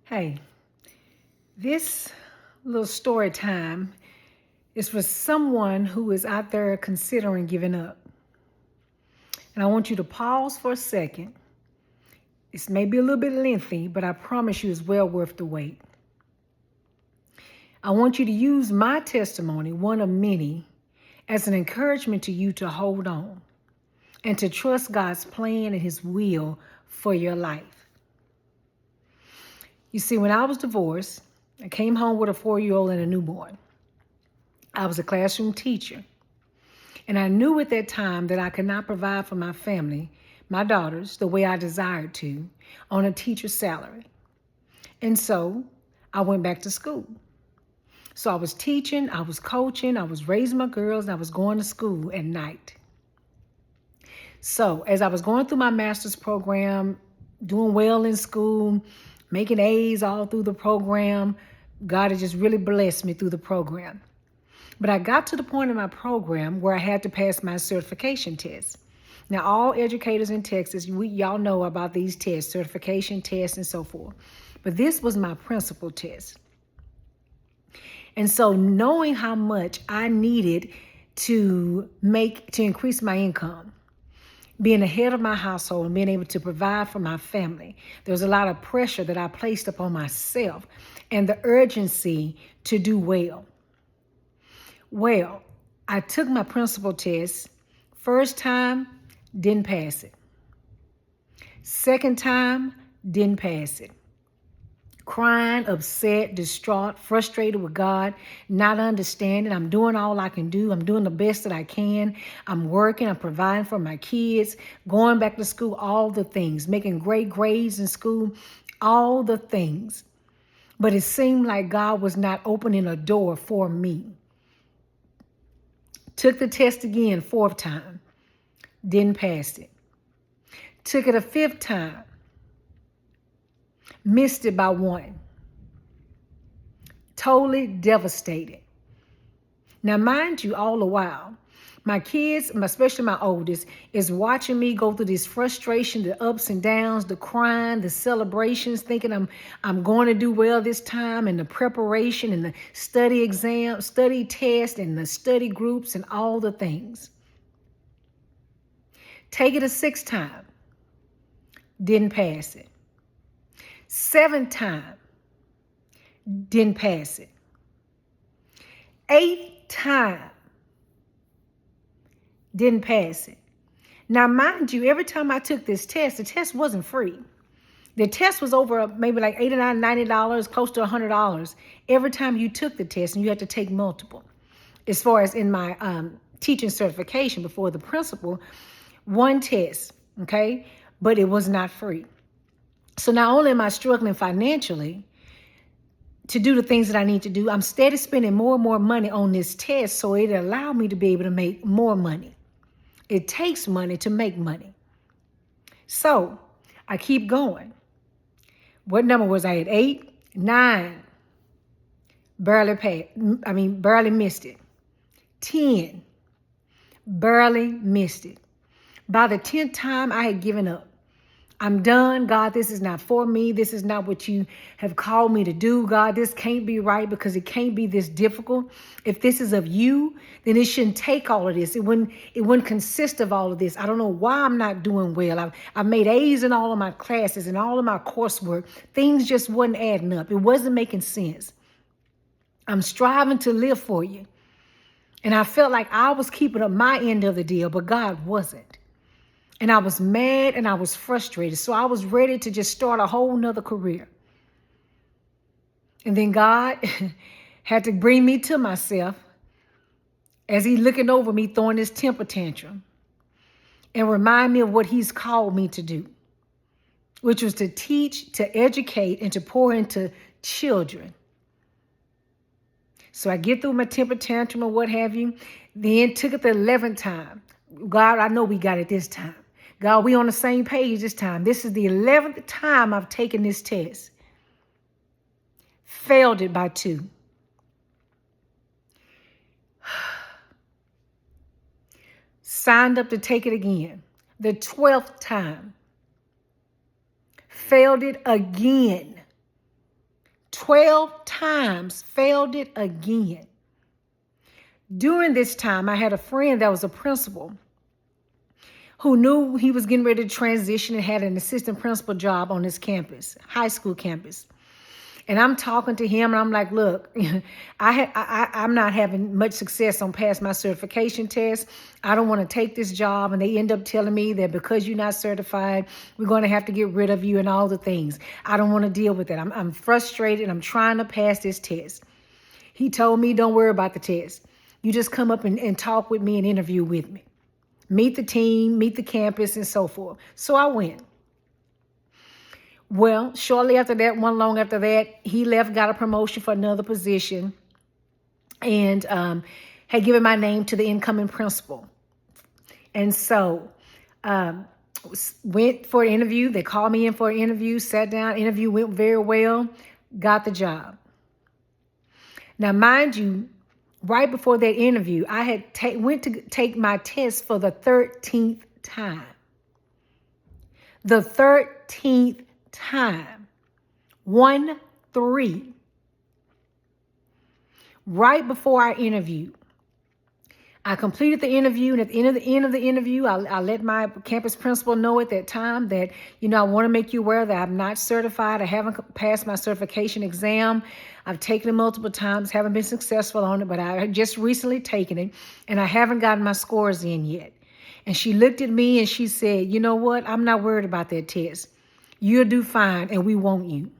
Hey, this little story time is for someone who is out there considering giving up. And I want you to pause for a second. This may be a little bit lengthy, but I promise you it's well worth the wait. I want you to use my testimony, one of many, as an encouragement to you to hold on and to trust God's plan and His will for your life. You see, when I was divorced, I came home with a 4-year-old and a newborn. I was a classroom teacher. And I knew at that time that I could not provide for my family, my daughters, the way I desired to, on a teacher's salary. And so I went back to school. So I was teaching, I was coaching, I was raising my girls, and I was going to school at night. So as I was going through my master's program, doing well in school, making A's all through the program, God had just really blessed me through the program. But I got to the point in my program where I had to pass my certification test. Now, all educators in Texas, y'all know about these tests, certification tests and so forth. But this was my principal test. And so knowing how much I needed to increase my income, being the head of my household and being able to provide for my family, there was a lot of pressure that I placed upon myself and the urgency to do well. Well, I took my principal test. First time, didn't pass it. Second time, didn't pass it. Crying, upset, distraught, frustrated with God, not understanding. I'm doing all I can do. I'm doing the best that I can. I'm working. I'm providing for my kids, going back to school, all the things, making great grades in school, all the things. But it seemed like God was not opening a door for me. Took the test again, 4th time. Didn't pass it. Took it a 5th time. Missed it by 1. Totally devastated. Now, mind you, all the while, my kids, especially my oldest, is watching me go through this frustration, the ups and downs, the crying, the celebrations, thinking I'm going to do well this time, and the preparation and the study exam, study test, and the study groups and all the things. Take it a 6th time. Didn't pass it. 7th time. Didn't pass it. 8th time. Didn't pass it. Now, mind you, every time I took this test, the test wasn't free. The test was over maybe like $89, $90, close to $100 every time you took the test, and you had to take multiple. As far as in my teaching certification before the principal, 1 test, okay? But it was not free. So not only am I struggling financially to do the things that I need to do, I'm steady spending more and more money on this test, so it allowed me to be able to make more money. It takes money to make money. So I keep going. What number was I at? 8, 9. Barely missed it. 10. Barely missed it. By the 10th time, I had given up. I'm done. God, this is not for me. This is not what you have called me to do. God, this can't be right because it can't be this difficult. If this is of you, then it shouldn't take all of this. It wouldn't consist of all of this. I don't know why I'm not doing well. I've made A's in all of my classes and all of my coursework. Things just wasn't adding up. It wasn't making sense. I'm striving to live for you. And I felt like I was keeping up my end of the deal, but God wasn't. And I was mad and I was frustrated. So I was ready to just start a whole nother career. And then God had to bring me to myself as He looking over me, throwing this temper tantrum, and remind me of what He's called me to do, which was to teach, to educate, and to pour into children. So I get through my temper tantrum or what have you. Then took it the 11th time. God, I know we got it this time. God, we on the same page this time. This is the 11th time I've taken this test. Failed it by 2. Signed up to take it again. The 12th time. Failed it again. 12 times, failed it again. During this time, I had a friend that was a principal who knew he was getting ready to transition and had an assistant principal job on his campus, high school campus. And I'm talking to him and I'm like, look, I'm not having much success on passing my certification test. I don't want to take this job. And they end up telling me that because you're not certified, we're going to have to get rid of you and all the things. I don't want to deal with that. I'm frustrated. I'm trying to pass this test. He told me, don't worry about the test. You just come up and talk with me and interview with me. Meet the team, meet the campus, and so forth. So I went. Well, shortly after that, long after that, he left, got a promotion for another position, and had given my name to the incoming principal. And so went for an interview. They called me in for an interview, sat down, interview went very well, got the job. Now, mind you, right before that interview, I had went to take my test for the 13th time. The 13th time. 1-3. Right before our interview. I completed the interview, and at the end of the interview, I let my campus principal know at that time that, I want to make you aware that I'm not certified. I haven't passed my certification exam. I've taken it multiple times, haven't been successful on it, but I just recently taken it, and I haven't gotten my scores in yet. And she looked at me and she said, you know what? I'm not worried about that test. You'll do fine, and we want you.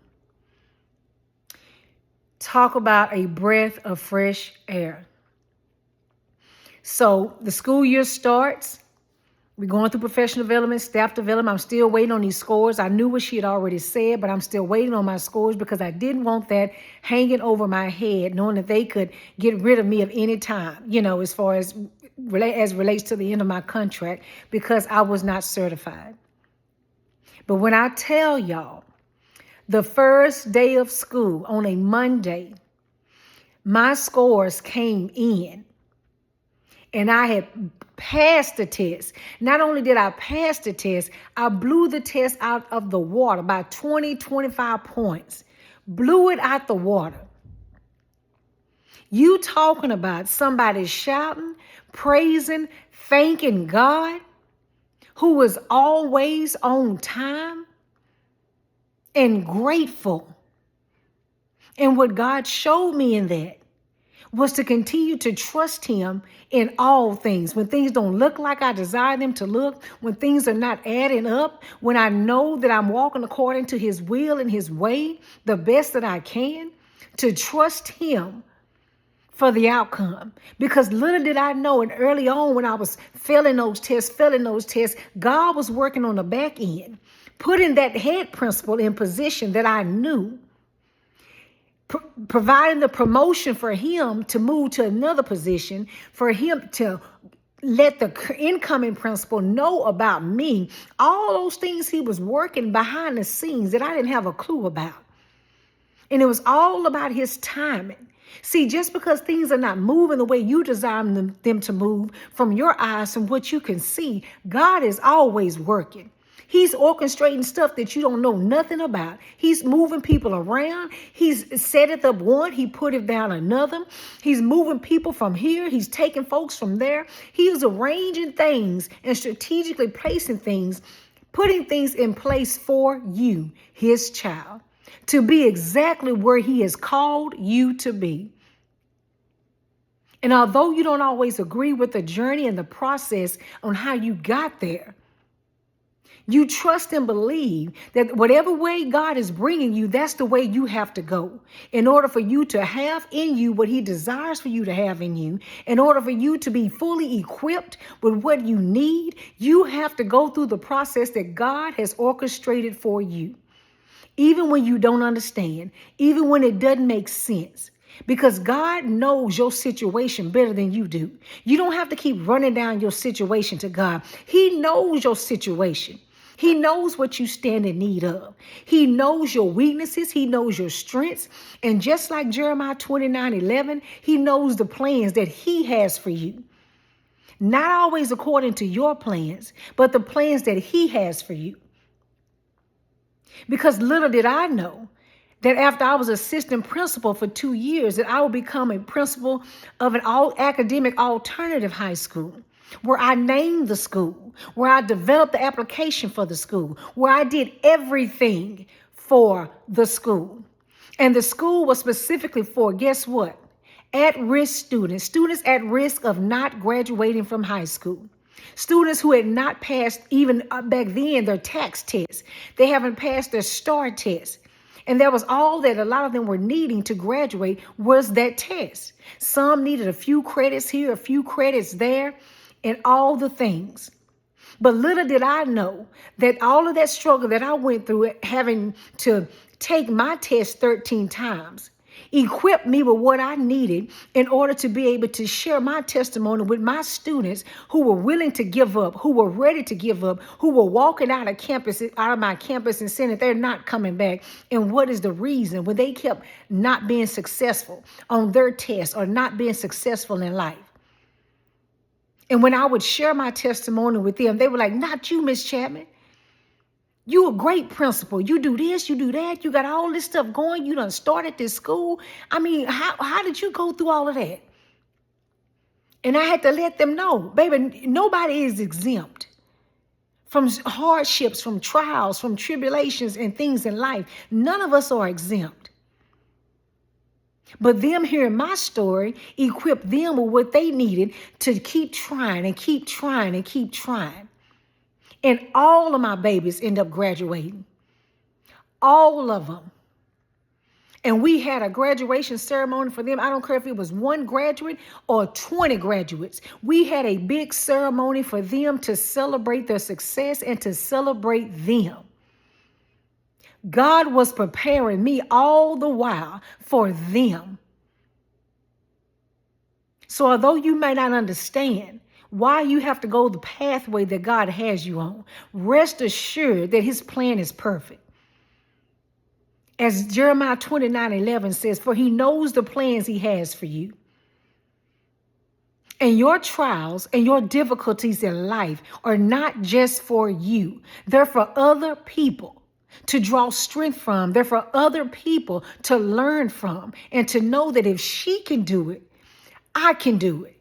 Talk about a breath of fresh air. So the school year starts. We're going through professional development, staff development. I'm still waiting on these scores. I knew what she had already said, but I'm still waiting on my scores because I didn't want that hanging over my head, knowing that they could get rid of me at any time, as far as relates to the end of my contract, because I was not certified. But when I tell y'all, the first day of school on a Monday, my scores came in. And I had passed the test. Not only did I pass the test, I blew the test out of the water by 20, 25 points. Blew it out the water. You talking about somebody shouting, praising, thanking God, who was always on time and grateful. And what God showed me in that was to continue to trust him in all things. When things don't look like I desire them to look, when things are not adding up, when I know that I'm walking according to his will and his way, the best that I can, to trust him for the outcome. Because little did I know, and early on when I was failing those tests, God was working on the back end, putting that head principal in position that I knew, providing the promotion for him to move to another position, for him to let the incoming principal know about me. All those things he was working behind the scenes that I didn't have a clue about. And it was all about his timing. See, just because things are not moving the way you desire them to move from your eyes, from what you can see, God is always working. He's orchestrating stuff that you don't know nothing about. He's moving people around. He's set it up one. He put it down another. He's moving people from here. He's taking folks from there. He is arranging things and strategically placing things, putting things in place for you, his child, to be exactly where he has called you to be. And although you don't always agree with the journey and the process on how you got there, you trust and believe that whatever way God is bringing you, that's the way you have to go. In order for you to have in you what he desires for you to have in you, in order for you to be fully equipped with what you need, you have to go through the process that God has orchestrated for you. Even when you don't understand, even when it doesn't make sense. Because God knows your situation better than you do. You don't have to keep running down your situation to God. He knows your situation. He knows what you stand in need of. He knows your weaknesses. He knows your strengths. And just like Jeremiah 29:11, he knows the plans that he has for you. Not always according to your plans, but the plans that he has for you. Because little did I know that after I was assistant principal for 2 years, that I would become a principal of an all academic alternative high school, where I named the school, where I developed the application for the school, where I did everything for the school. And the school was specifically for, guess what? At-risk students, students at risk of not graduating from high school. Students who had not passed even back then their tax test. They haven't passed their STAR test. And that was all that a lot of them were needing to graduate was that test. Some needed a few credits here, a few credits there, and all the things. But little did I know that all of that struggle that I went through, having to take my test 13 times, equipped me with what I needed in order to be able to share my testimony with my students who were willing to give up, who were ready to give up, who were walking out of my campus and saying that they're not coming back. And what is the reason? When they kept not being successful on their tests or not being successful in life. And when I would share my testimony with them, they were like, not you, Miss Chapman. You a great principal. You do this, you do that. You got all this stuff going. You done started this school. I mean, how did you go through all of that? And I had to let them know, baby, nobody is exempt from hardships, from trials, from tribulations and things in life. None of us are exempt. But them hearing my story equipped them with what they needed to keep trying and keep trying and keep trying. And all of my babies end up graduating. All of them. And we had a graduation ceremony for them. I don't care if it was 1 graduate or 20 graduates. We had a big ceremony for them to celebrate their success and to celebrate them. God was preparing me all the while for them. So although you may not understand why you have to go the pathway that God has you on, rest assured that his plan is perfect. As Jeremiah 29:11 says, for he knows the plans he has for you. And your trials and your difficulties in life are not just for you. They're for other people to draw strength from. They're for other people to learn from and to know that if she can do it, I can do it.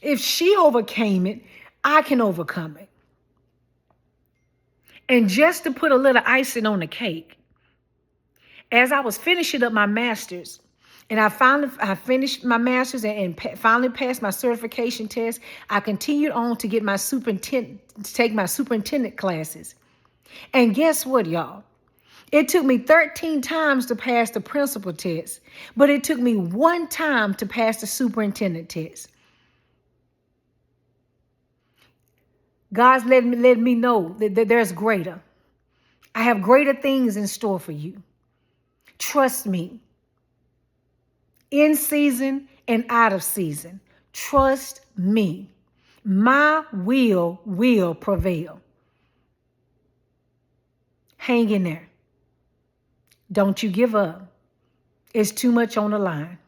If she overcame it, I can overcome it. And just to put a little icing on the cake, as I was finishing up my master's, and I finished my master's and finally passed my certification test, I continued on to get my take my superintendent classes. And guess what, y'all? It took me 13 times to pass the principal test, but it took me 1 time to pass the superintendent test. God's let me know that there's greater. I have greater things in store for you. Trust me. In season and out of season. Trust me. My will prevail. Hang in there. Don't you give up. It's too much on the line.